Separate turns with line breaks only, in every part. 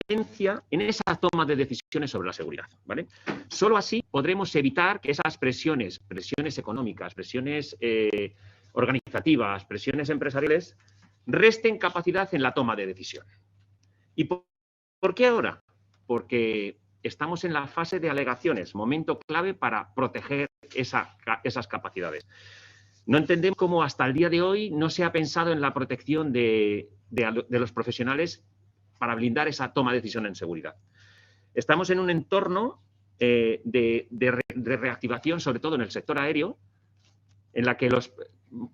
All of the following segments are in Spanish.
transparencia en esa toma de decisiones sobre la seguridad, ¿vale? Solo así podremos evitar que esas presiones económicas, presiones organizativas, presiones empresariales, resten capacidad en la toma de decisión. ¿Y por qué ahora? Porque estamos en la fase de alegaciones, momento clave para proteger esas capacidades. No entendemos cómo hasta el día de hoy no se ha pensado en la protección de los profesionales para blindar esa toma de decisión en seguridad. Estamos en un entorno de reactivación, sobre todo en el sector aéreo, en la que los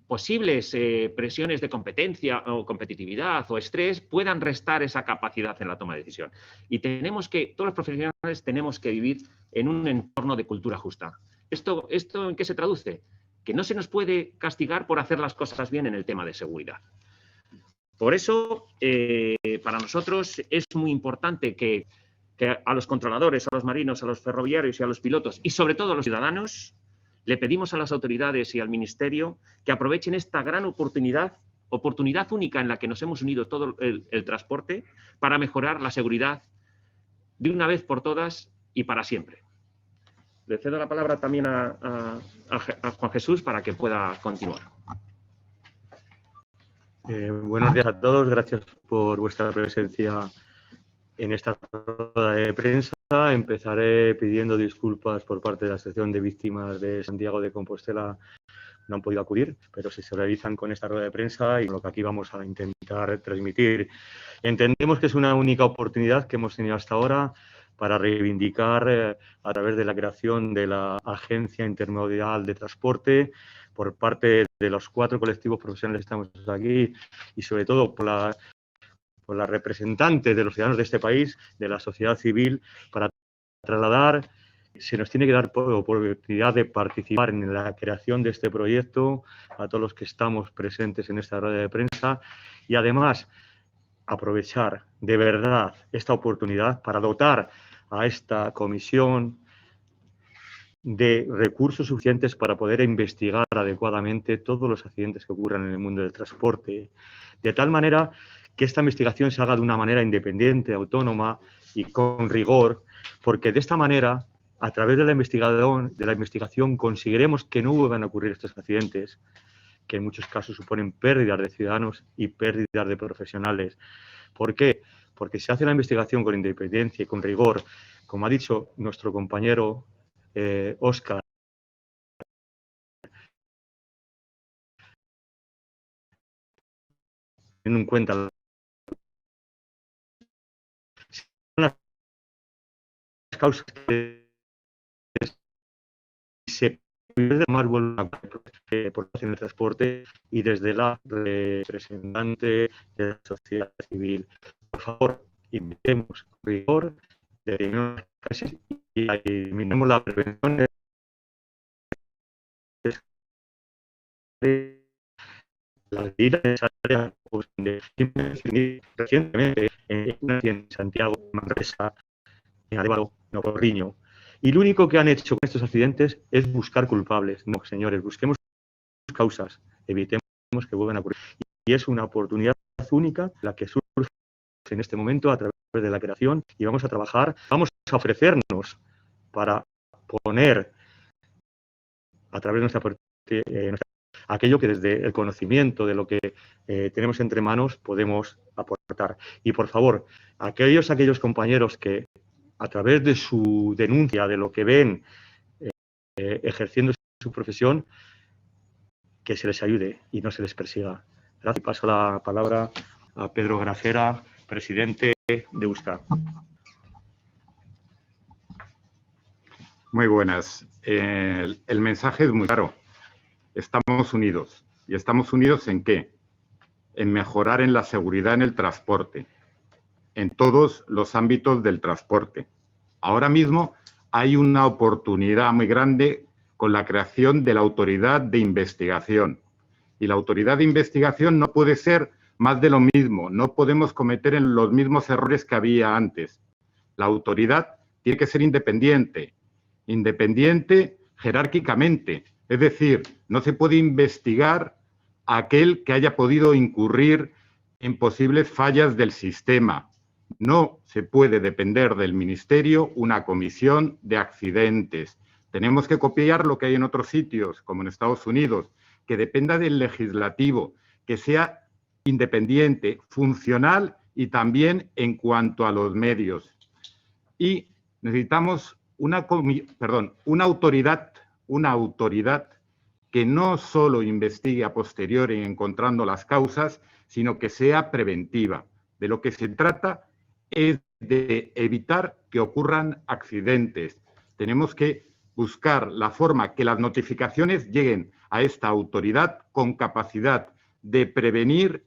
posibles presiones de competencia o competitividad o estrés puedan restar esa capacidad en la toma de decisión. Y todos los profesionales tenemos que vivir en un entorno de cultura justa. ¿Esto en qué se traduce? Que no se nos puede castigar por hacer las cosas bien en el tema de seguridad. Por eso, para nosotros es muy importante que a los controladores, a los marinos, a los ferroviarios y a los pilotos, y sobre todo a los ciudadanos, le pedimos a las autoridades y al Ministerio que aprovechen esta gran oportunidad única en la que nos hemos unido todo el transporte, para mejorar la seguridad de una vez por todas y para siempre. Le cedo la palabra también a Juan Jesús para que pueda continuar.
Buenos días a todos, gracias por vuestra presencia en esta rueda de prensa. Empezaré pidiendo disculpas por parte de la Asociación de Víctimas de Santiago de Compostela. No han podido acudir, pero se solidarizan con esta rueda de prensa y con lo que aquí vamos a intentar transmitir. Entendemos que es una única oportunidad que hemos tenido hasta ahora para reivindicar a través de la creación de la Agencia Intermodal de Transporte por parte de los 4 colectivos profesionales que estamos aquí y sobre todo por la representante de los ciudadanos de este país, de la sociedad civil, para trasladar, se nos tiene que dar oportunidad de participar en la creación de este proyecto a todos los que estamos presentes en esta rueda de prensa y además aprovechar de verdad esta oportunidad para dotar a esta comisión de recursos suficientes para poder investigar adecuadamente todos los accidentes que ocurran en el mundo del transporte, de tal manera que esta investigación se haga de una manera independiente, autónoma y con rigor, porque de esta manera, a través de la investigación conseguiremos que no vuelvan a ocurrir estos accidentes, que en muchos casos suponen pérdidas de ciudadanos y pérdidas de profesionales. ¿Por qué? Porque se hace la investigación con independencia y con rigor, como ha dicho nuestro compañero Óscar, teniendo en cuenta las causas que se pierde más por el transporte y desde la representante de la sociedad civil. Por favor, invitemos con rigor, detenemos y eliminemos la prevención de las medidas necesarias recientemente en Santiago, Manresa, en Arévalo, en Porriño. Y lo único que han hecho con estos accidentes es buscar culpables. No, señores, busquemos causas, evitemos que vuelvan a ocurrir. Y es una oportunidad única la que surge en este momento a través de la creación y vamos a trabajar, vamos a ofrecernos para poner a través de nuestra aquello que desde el conocimiento de lo que tenemos entre manos podemos aportar. Y por favor, aquellos compañeros que a través de su denuncia de lo que ven ejerciendo su profesión, que se les ayude y no se les persiga. Gracias. Paso la palabra a Pedro Grajera, presidente de Euskar.
Muy buenas. El mensaje es muy claro. Estamos unidos. ¿Y estamos unidos en qué? En mejorar en la seguridad en el transporte, en todos los ámbitos del transporte. Ahora mismo hay una oportunidad muy grande con la creación de la autoridad de investigación. Y la autoridad de investigación no puede ser más de lo mismo. No podemos cometer los mismos errores que había antes. La autoridad tiene que ser independiente. Independiente jerárquicamente. Es decir, no se puede investigar a aquel que haya podido incurrir en posibles fallas del sistema. No se puede depender del Ministerio una comisión de accidentes. Tenemos que copiar lo que hay en otros sitios, como en Estados Unidos, que dependa del legislativo, que sea independiente, funcional y también en cuanto a los medios. Y necesitamos una autoridad que no solo investigue a posteriori encontrando las causas, sino que sea preventiva. De lo que se trata es de evitar que ocurran accidentes. Tenemos que buscar la forma que las notificaciones lleguen a esta autoridad con capacidad de prevenir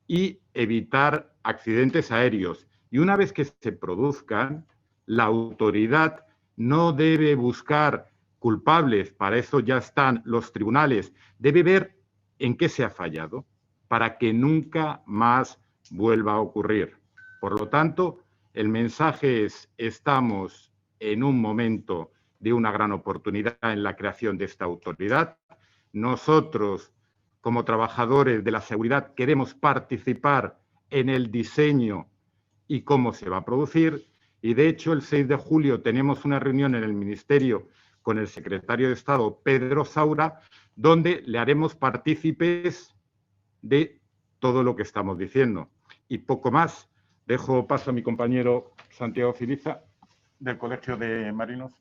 y evitar accidentes aéreos. Y una vez que se produzcan, la autoridad no debe buscar culpables, para eso ya están los tribunales, debe ver en qué se ha fallado para que nunca más vuelva a ocurrir. Por lo tanto, el mensaje es: estamos en un momento de una gran oportunidad en la creación de esta autoridad. Nosotros, como trabajadores de la seguridad, queremos participar en el diseño y cómo se va a producir. Y de hecho, el 6 de julio tenemos una reunión en el Ministerio con el secretario de Estado, Pedro Saura, donde le haremos partícipes de todo lo que estamos diciendo. Y poco más. Dejo paso a mi compañero Santiago Ciriza, del Colegio de Marinos.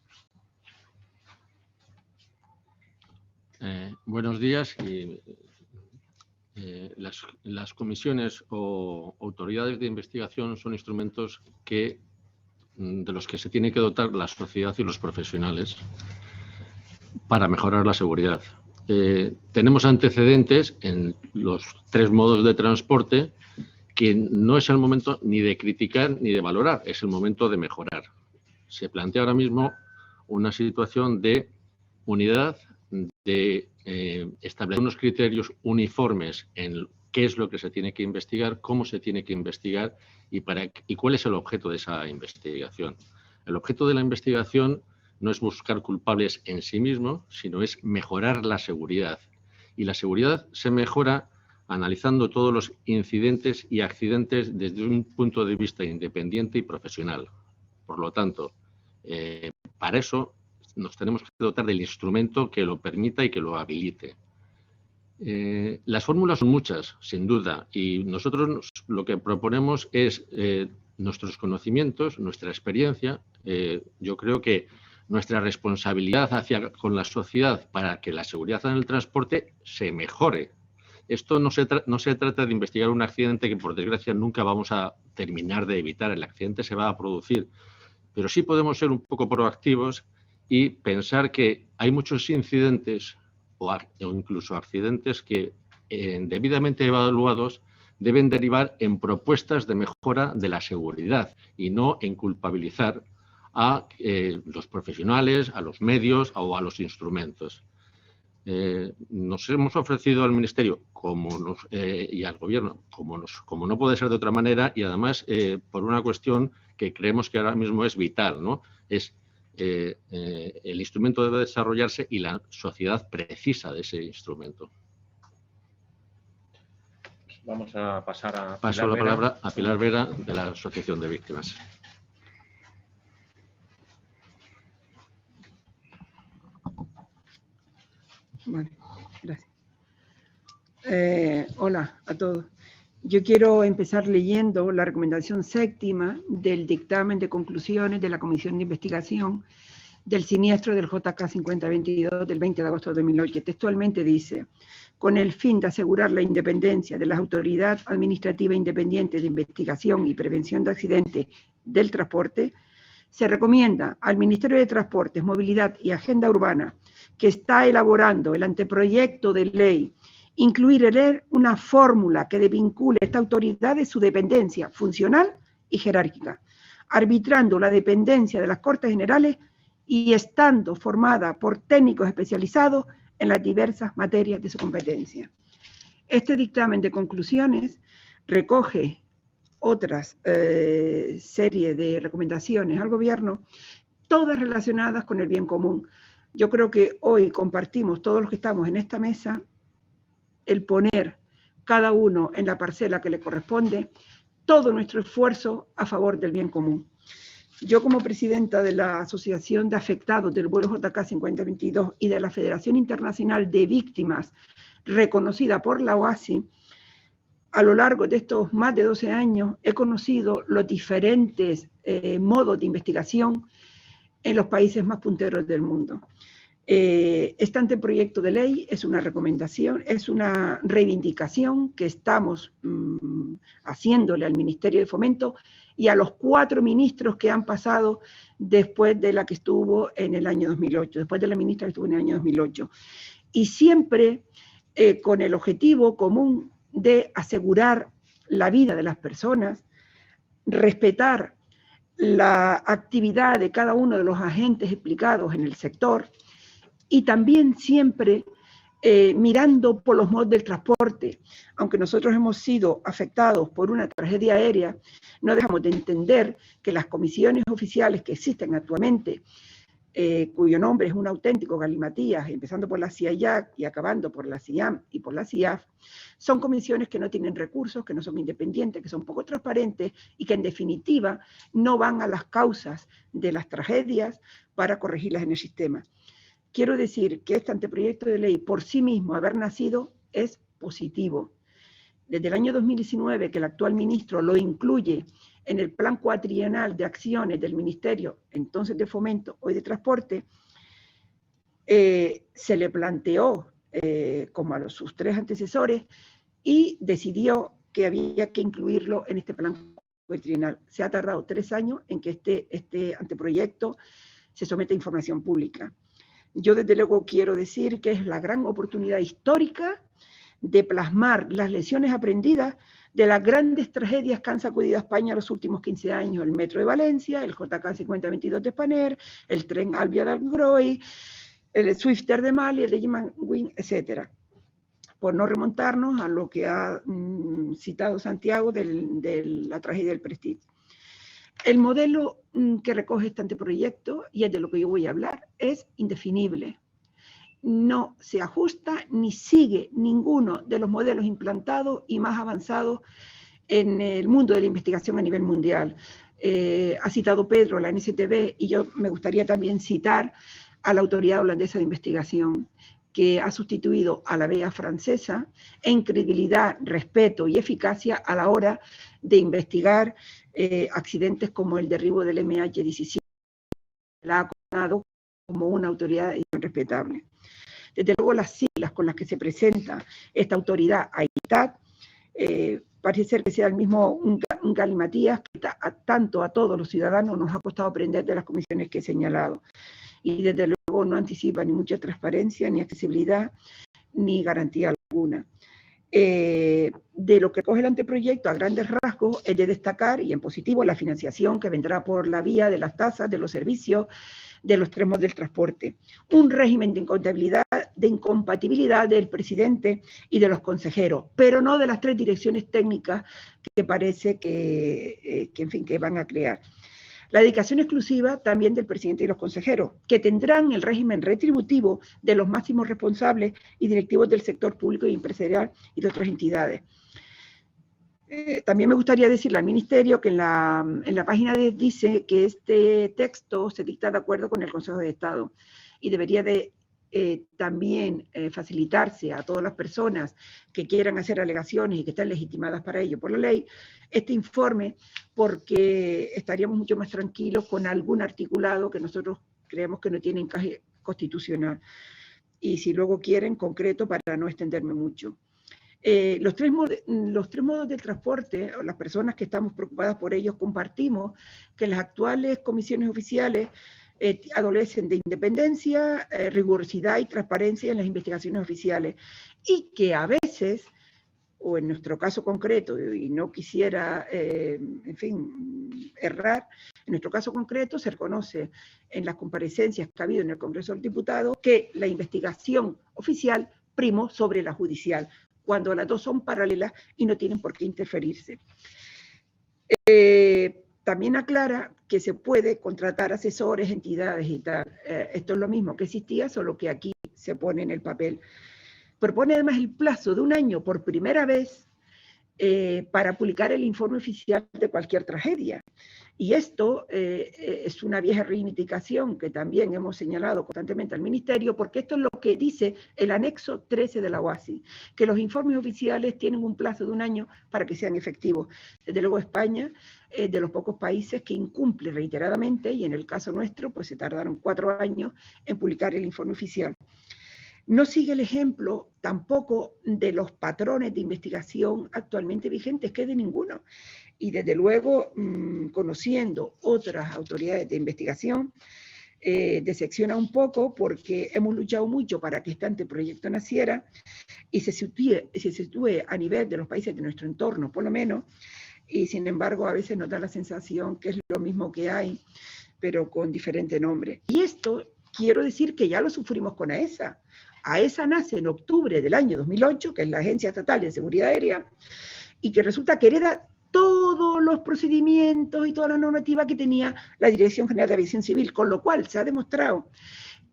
Buenos días. Las comisiones o autoridades de investigación son instrumentos de los que se tiene que dotar la sociedad y los profesionales para mejorar la seguridad. Tenemos antecedentes en los 3 modos de transporte, que no es el momento ni de criticar ni de valorar, es el momento de mejorar. Se plantea ahora mismo una situación de unidad, de establecer unos criterios uniformes en qué es lo que se tiene que investigar, cómo se tiene que investigar y cuál es el objeto de esa investigación. El objeto de la investigación no es buscar culpables en sí mismo, sino es mejorar la seguridad. Y la seguridad se mejora analizando todos los incidentes y accidentes desde un punto de vista independiente y profesional. Por lo tanto, para eso nos tenemos que dotar del instrumento que lo permita y que lo habilite. Las fórmulas son muchas, sin duda, y nosotros lo que proponemos es nuestros conocimientos, nuestra experiencia. Yo creo que nuestra responsabilidad con la sociedad para que la seguridad en el transporte se mejore. Esto no se trata de investigar un accidente que, por desgracia, nunca vamos a terminar de evitar. El accidente se va a producir, pero sí podemos ser un poco proactivos y pensar que hay muchos incidentes o incluso accidentes que, debidamente evaluados, deben derivar en propuestas de mejora de la seguridad y no en culpabilizar a los profesionales, a los medios o a los instrumentos. Nos hemos ofrecido al Ministerio y al Gobierno, como no puede ser de otra manera, y además por una cuestión que creemos que ahora mismo es vital, ¿no? El instrumento debe desarrollarse y la sociedad precisa de ese instrumento.
Vamos a pasar a
Paso la palabra a Pilar Vera, de la Asociación de Víctimas.
Vale, gracias. Hola a todos. Yo quiero empezar leyendo la recomendación 7ª del dictamen de conclusiones de la Comisión de Investigación del siniestro del JK 5022 del 20 de agosto de 2008, que textualmente dice: con el fin de asegurar la independencia de la Autoridad Administrativa Independiente de Investigación y Prevención de Accidentes del Transporte, se recomienda al Ministerio de Transportes, Movilidad y Agenda Urbana, que está elaborando el anteproyecto de ley, incluir una fórmula que desvincule a esta autoridad de su dependencia funcional y jerárquica, arbitrando la dependencia de las Cortes Generales y estando formada por técnicos especializados en las diversas materias de su competencia. Este dictamen de conclusiones recoge otras serie de recomendaciones al Gobierno, todas relacionadas con el bien común. Yo creo que hoy compartimos, todos los que estamos en esta mesa, el poner cada uno en la parcela que le corresponde todo nuestro esfuerzo a favor del bien común. Yo, como presidenta de la Asociación de Afectados del vuelo JK 5022 y de la Federación Internacional de Víctimas, reconocida por la OASI, a lo largo de estos más de 12 años he conocido los diferentes modos de investigación en los países más punteros del mundo. Este anteproyecto de ley es una recomendación, es una reivindicación que estamos haciéndole al Ministerio de Fomento y a los 4 ministros que han pasado después de la que estuvo en el año 2008, después de la ministra que estuvo en el año 2008. Y siempre con el objetivo común de asegurar la vida de las personas, respetar la actividad de cada uno de los agentes implicados en el sector y también siempre mirando por los modos del transporte. Aunque nosotros hemos sido afectados por una tragedia aérea, no dejamos de entender que las comisiones oficiales que existen actualmente, cuyo nombre es un auténtico galimatías, empezando por la CIAIAC y acabando por la CIAM y por la CIAF, son comisiones que no tienen recursos, que no son independientes, que son poco transparentes y que en definitiva no van a las causas de las tragedias para corregirlas en el sistema. Quiero decir que este anteproyecto de ley por sí mismo, haber nacido, es positivo. Desde el año 2019, que el actual ministro lo incluye en el plan cuatrienal de acciones del Ministerio, entonces de Fomento, hoy de Transporte, se le planteó, como a sus 3 antecesores, y decidió que había que incluirlo en este plan cuatrienal. Se ha tardado 3 años en que este anteproyecto se someta a información pública. Yo desde luego quiero decir que es la gran oportunidad histórica de plasmar las lecciones aprendidas de las grandes tragedias que han sacudido a España los últimos 15 años, el Metro de Valencia, el JK 5022 de Spanair, el tren Alvia de Algroy, el Swifter de Mali, el de Germanwings, etc. Por no remontarnos a lo que ha citado Santiago de la tragedia del Prestige. El modelo que recoge este anteproyecto, y es de lo que yo voy a hablar, es indefinible. No se ajusta ni sigue ninguno de los modelos implantados y más avanzados en el mundo de la investigación a nivel mundial. Ha citado Pedro la NSTB y yo me gustaría también citar a la Autoridad Holandesa de Investigación, que ha sustituido a la BEA francesa en credibilidad, respeto y eficacia a la hora de investigar accidentes como el derribo del MH17. La ha coronado como una autoridad respetable. Desde luego las siglas con las que se presenta esta autoridad, AITAD, parece ser que sea el mismo un galimatías que tanto a todos los ciudadanos nos ha costado aprender de las comisiones que he señalado. Y desde luego no anticipa ni mucha transparencia, ni accesibilidad, ni garantía alguna. De lo que coge el anteproyecto a grandes rasgos es de destacar, y en positivo, la financiación que vendrá por la vía de las tasas, de los servicios, de los 3 modos del transporte. Un régimen de incompatibilidad del presidente y de los consejeros, pero no de las 3 direcciones técnicas que parece que van a crear. La dedicación exclusiva también del presidente y los consejeros, que tendrán el régimen retributivo de los máximos responsables y directivos del sector público y empresarial y de otras entidades. También me gustaría decirle al Ministerio que en la página 10 dice que este texto se dicta de acuerdo con el Consejo de Estado y debería de también facilitarse a todas las personas que quieran hacer alegaciones y que estén legitimadas para ello por la ley, este informe, porque estaríamos mucho más tranquilos con algún articulado que nosotros creemos que no tiene encaje constitucional. Y si luego quieren, concreto, para no extenderme mucho. Los tres modos del transporte, o las personas que estamos preocupadas por ellos, compartimos que las actuales comisiones oficiales adolecen de independencia, rigurosidad y transparencia en las investigaciones oficiales, y que a veces, o en nuestro caso concreto, y no quisiera, errar, en nuestro caso concreto se reconoce en las comparecencias que ha habido en el Congreso de los Diputados que la investigación oficial primó sobre la judicial, cuando las dos son paralelas y no tienen por qué interferirse. También aclara que se puede contratar asesores, entidades y tal. Esto es lo mismo que existía, solo que aquí se pone en el papel. Propone además el plazo de 1 año por primera vez para publicar el informe oficial de cualquier tragedia. Y esto es una vieja reivindicación que también hemos señalado constantemente al Ministerio, porque esto es lo que dice el anexo 13 de la OASI, que los informes oficiales tienen un plazo de 1 año para que sean efectivos. Desde luego España es de los pocos países que incumple reiteradamente, y en el caso nuestro, pues se tardaron 4 años en publicar el informe oficial. No sigue el ejemplo tampoco de los patrones de investigación actualmente vigentes, que es de ninguno. Y desde luego, conociendo otras autoridades de investigación, decepciona un poco porque hemos luchado mucho para que este anteproyecto naciera y se sitúe a nivel de los países de nuestro entorno, por lo menos, y sin embargo a veces nos da la sensación que es lo mismo que hay, pero con diferente nombre. Y esto quiero decir que ya lo sufrimos con AESA. AESA nace en octubre del año 2008, que es la Agencia Estatal de Seguridad Aérea, y que resulta que hereda todos los procedimientos y toda la normativa que tenía la Dirección General de Aviación Civil, con lo cual se ha demostrado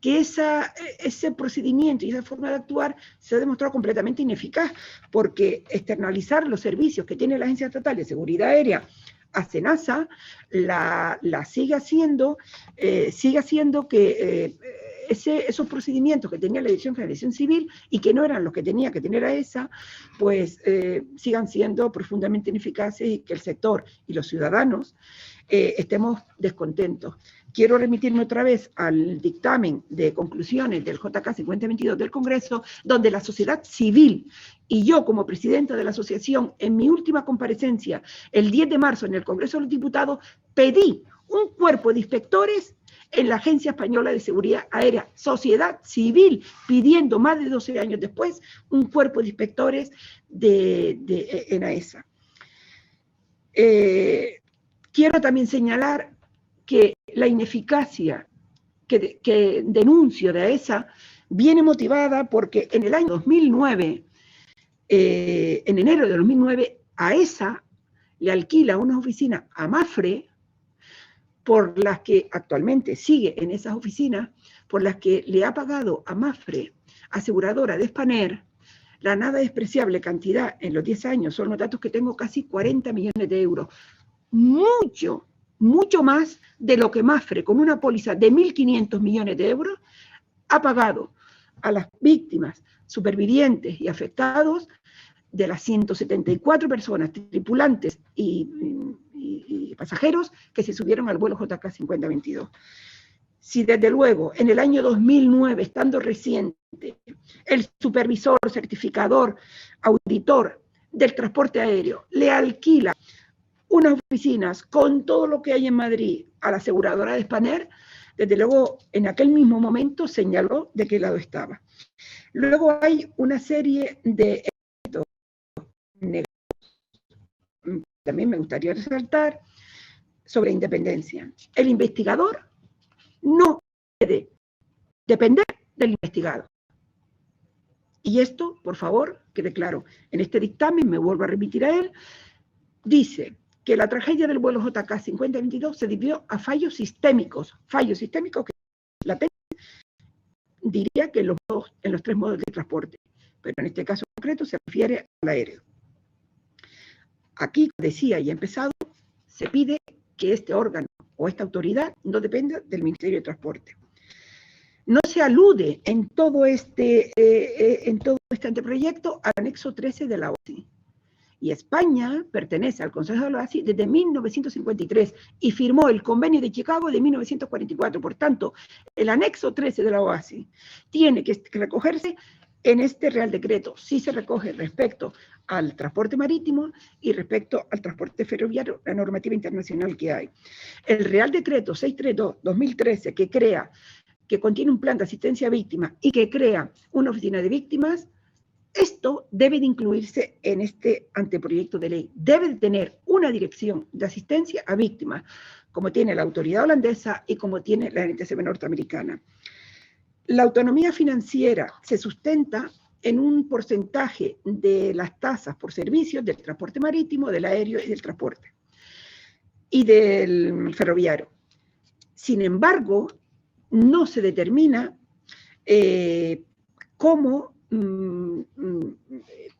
que ese procedimiento y esa forma de actuar se ha demostrado completamente ineficaz, porque externalizar los servicios que tiene la Agencia Estatal de Seguridad Aérea a SENASA la sigue haciendo que esos procedimientos que tenía la Dirección General de Aviación Civil y que no eran los que tenía que tener AESA, pues sigan siendo profundamente ineficaces y que el sector y los ciudadanos estemos descontentos. Quiero remitirme otra vez al dictamen de conclusiones del JK 5022 del Congreso, donde la sociedad civil y yo como presidenta de la asociación, en mi última comparecencia, el 10 de marzo en el Congreso de los Diputados, pedí un cuerpo de inspectores en la Agencia Española de Seguridad Aérea, sociedad civil, pidiendo más de 12 años después un cuerpo de inspectores en AESA. Quiero también señalar que la ineficacia que denuncio de AESA viene motivada porque en el año 2009, en enero de 2009, AESA le alquila una oficina a MAFRE, por las que actualmente sigue en esas oficinas, por las que le ha pagado a MAFRE, aseguradora de Spanair, la nada despreciable cantidad en los 10 años, son los datos que tengo, casi 40 millones de euros. Mucho más de lo que MAFRE, con una póliza de 1.500 millones de euros, ha pagado a las víctimas, supervivientes y afectados de las 174 personas, tripulantes y pasajeros que se subieron al vuelo JK 5022. Si desde luego en el año 2009, estando reciente, el supervisor, certificador, auditor del transporte aéreo le alquila unas oficinas con todo lo que hay en Madrid a la aseguradora de Spanair, desde luego en aquel mismo momento señaló de qué lado estaba. Luego hay una serie de eventos negativos. También me gustaría resaltar sobre independencia. El investigador no puede depender del investigado. Y esto, por favor, quede claro. En este dictamen, me vuelvo a remitir a él, dice que la tragedia del vuelo JK 5022 se debió a fallos sistémicos que la diría que en los 3 modos de transporte, pero en este caso concreto se refiere al aéreo. Aquí, decía y he empezado, se pide que este órgano o esta autoridad no dependa del Ministerio de Transporte. No se alude en todo este anteproyecto al anexo 13 de la OASI. Y España pertenece al Consejo de la OASI desde 1953 y firmó el Convenio de Chicago de 1944. Por tanto, el anexo 13 de la OASI tiene que recogerse en este Real Decreto. Sí se recoge respecto al transporte marítimo y respecto al transporte ferroviario, la normativa internacional que hay. El Real Decreto 632-2013 que contiene un plan de asistencia a víctimas y que crea una oficina de víctimas, esto debe de incluirse en este anteproyecto de ley. Debe de tener una dirección de asistencia a víctimas, como tiene la autoridad holandesa y como tiene la NTSB norteamericana. La autonomía financiera se sustenta en un porcentaje de las tasas por servicios del transporte marítimo, del aéreo y del transporte, y del ferroviario. Sin embargo, no se determina cómo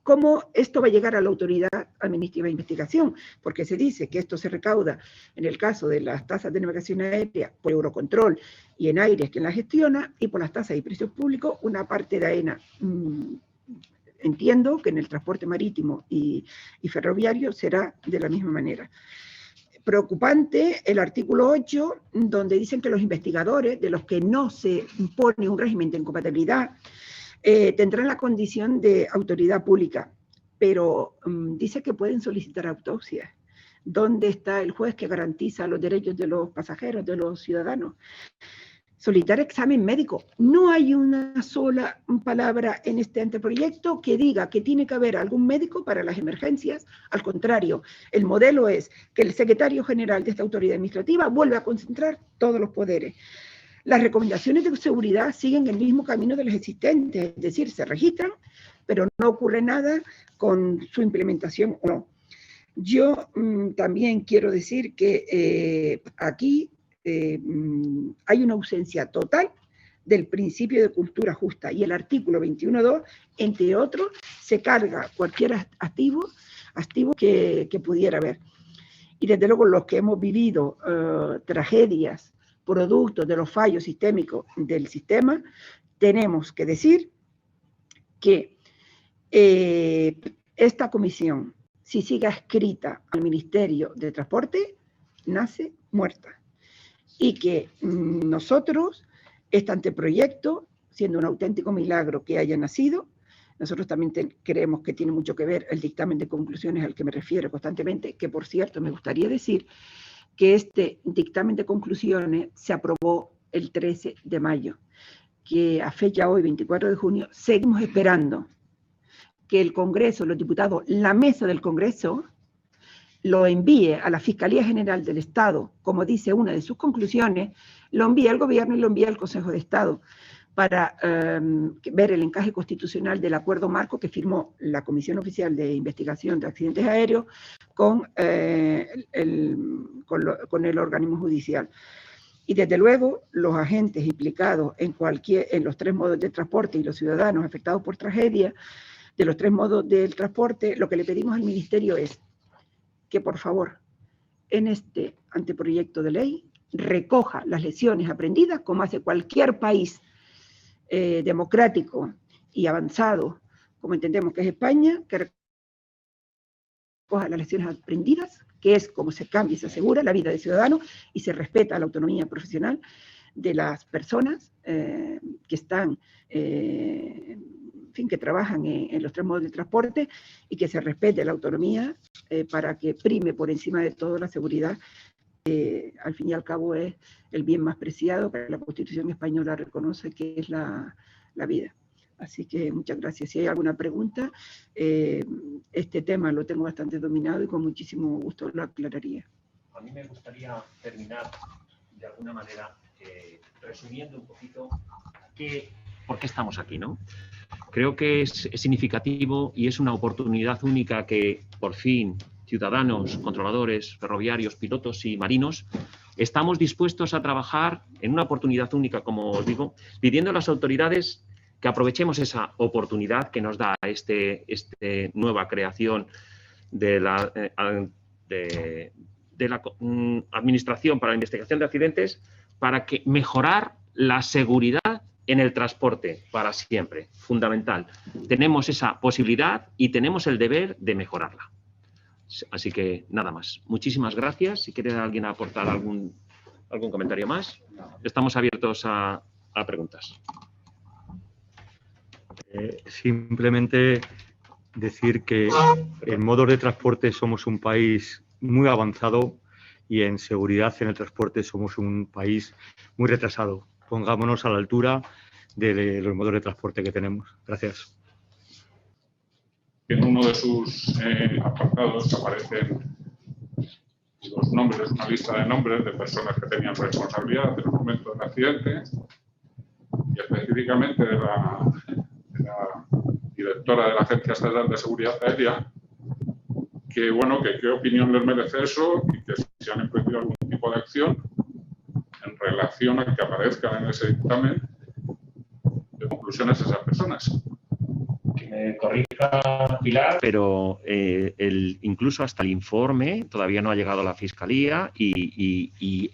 ¿Cómo esto va a llegar a la autoridad administrativa de investigación? Porque se dice que esto se recauda, en el caso de las tasas de navegación aérea, por Eurocontrol y en Aires, quien la gestiona, y por las tasas y precios públicos, una parte de AENA. Entiendo que en el transporte marítimo y ferroviario será de la misma manera. Preocupante el artículo 8, donde dicen que los investigadores, de los que no se impone un régimen de incompatibilidad, tendrán la condición de autoridad pública, pero dice que pueden solicitar autopsias. ¿Dónde está el juez que garantiza los derechos de los pasajeros, de los ciudadanos? Solicitar examen médico. No hay una sola palabra en este anteproyecto que diga que tiene que haber algún médico para las emergencias. Al contrario, el modelo es que el secretario general de esta autoridad administrativa vuelve a concentrar todos los poderes. Las recomendaciones de seguridad siguen el mismo camino de las existentes, es decir, se registran, pero no ocurre nada con su implementación o no. Yo también quiero decir que aquí hay una ausencia total del principio de cultura justa y el artículo 21.2, entre otros, se carga cualquier activo que pudiera haber. Y desde luego los que hemos vivido tragedias producto de los fallos sistémicos del sistema, tenemos que decir que esta comisión, si sigue adscrita al Ministerio de Transporte, nace muerta. Y que nosotros, este anteproyecto, siendo un auténtico milagro que haya nacido, nosotros también creemos que tiene mucho que ver el dictamen de conclusiones al que me refiero constantemente, que por cierto me gustaría decir que este dictamen de conclusiones se aprobó el 13 de mayo, que a fecha hoy, 24 de junio, seguimos esperando que el Congreso, los diputados, la mesa del Congreso, lo envíe a la Fiscalía General del Estado, como dice una de sus conclusiones, lo envíe al Gobierno y lo envíe al Consejo de Estado, para ver el encaje constitucional del acuerdo marco que firmó la Comisión Oficial de Investigación de Accidentes Aéreos con el organismo judicial. Y desde luego, los agentes implicados en los tres modos de transporte y los ciudadanos afectados por tragedia, de los tres modos del transporte, lo que le pedimos al Ministerio es que, por favor, en este anteproyecto de ley, recoja las lecciones aprendidas, como hace cualquier país democrático y avanzado, como entendemos que es España, que recoja las lecciones aprendidas, que es como se cambia y se asegura la vida del ciudadano y se respeta la autonomía profesional de las personas que están, en fin, que trabajan en los tres modos de transporte y que se respete la autonomía para que prime por encima de todo la seguridad. Al fin y al cabo es el bien más preciado que la Constitución española reconoce, que es la vida. Así que muchas gracias. Si hay alguna pregunta, este tema lo tengo bastante dominado y con muchísimo gusto lo aclararía.
A mí me gustaría terminar de alguna manera resumiendo un poquito por qué estamos aquí, ¿no? Creo que es significativo y es una oportunidad única que por fin ciudadanos, controladores, ferroviarios, pilotos y marinos, estamos dispuestos a trabajar en una oportunidad única, como os digo, pidiendo a las autoridades que aprovechemos esa oportunidad que nos da esta nueva creación de la Administración para la Investigación de Accidentes para mejorar la seguridad en el transporte para siempre, fundamental. Tenemos esa posibilidad y tenemos el deber de mejorarla. Así que nada más. Muchísimas gracias. Si quiere alguien aportar algún comentario más, estamos abiertos a preguntas.
Simplemente decir que en modos de transporte somos un país muy avanzado y en seguridad en el transporte somos un país muy retrasado. Pongámonos a la altura de los modos de transporte que tenemos. Gracias.
En uno de sus apartados aparecen los nombres, una lista de nombres de personas que tenían responsabilidad en el momento del accidente y específicamente de la directora de la Agencia Estatal de Seguridad Aérea, que bueno, que qué opinión les merece eso y que si han emprendido algún tipo de acción en relación a que aparezcan en ese dictamen de conclusiones esas personas.
me corrija Pilar, pero incluso hasta el informe todavía no ha llegado a la Fiscalía y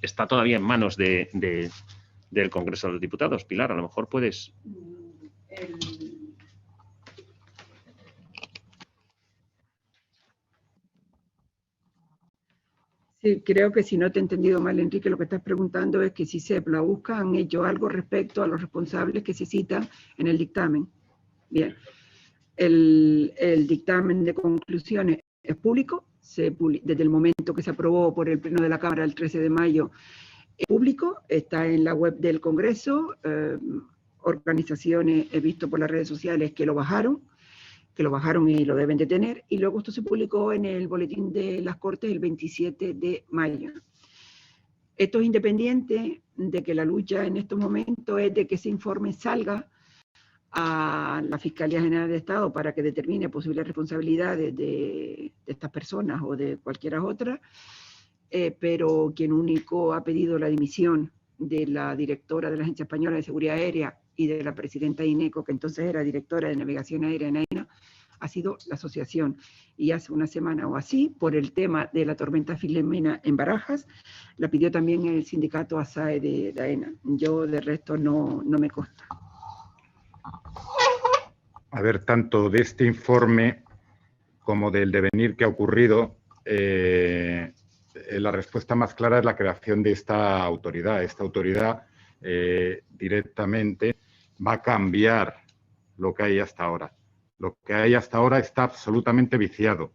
está todavía en manos del Congreso de los Diputados. Pilar, a lo mejor puedes...
Sí, creo que si no te he entendido mal, Enrique, lo que estás preguntando es que si la busca han hecho algo respecto a los responsables que se citan en el dictamen. Bien, el dictamen de conclusiones es público, desde el momento que se aprobó por el Pleno de la Cámara el 13 de mayo, es público, está en la web del Congreso, organizaciones he visto por las redes sociales que lo bajaron y lo deben de tener, y luego esto se publicó en el Boletín de las Cortes el 27 de mayo. Esto es independiente de que la lucha en estos momentos es de que ese informe salga a la Fiscalía General de Estado para que determine posibles responsabilidades de estas personas o de cualquiera otra, pero quien único ha pedido la dimisión de la directora de la Agencia Española de Seguridad Aérea y de la presidenta de INECO, que entonces era directora de Navegación Aérea en AENA, ha sido la asociación. Y hace una semana o así, por el tema de la tormenta Filomena en Barajas, la pidió también el sindicato ASAE de AENA. Yo de resto no me consta.
A ver, tanto de este informe como del devenir que ha ocurrido, la respuesta más clara es la creación de esta autoridad. Esta autoridad directamente va a cambiar lo que hay hasta ahora. Lo que hay hasta ahora está absolutamente viciado.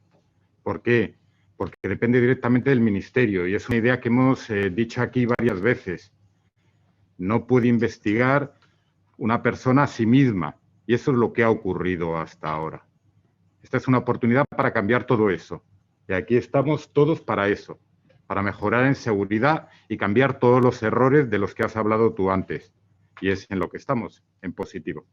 ¿Por qué? Porque depende directamente del Ministerio y es una idea que hemos dicho aquí varias veces. No puede investigar una persona a sí misma y eso es lo que ha ocurrido hasta ahora. Esta es una oportunidad para cambiar todo eso y aquí estamos todos para eso, para mejorar en seguridad y cambiar todos los errores de los que has hablado tú antes. Y es en lo que estamos, en positivo.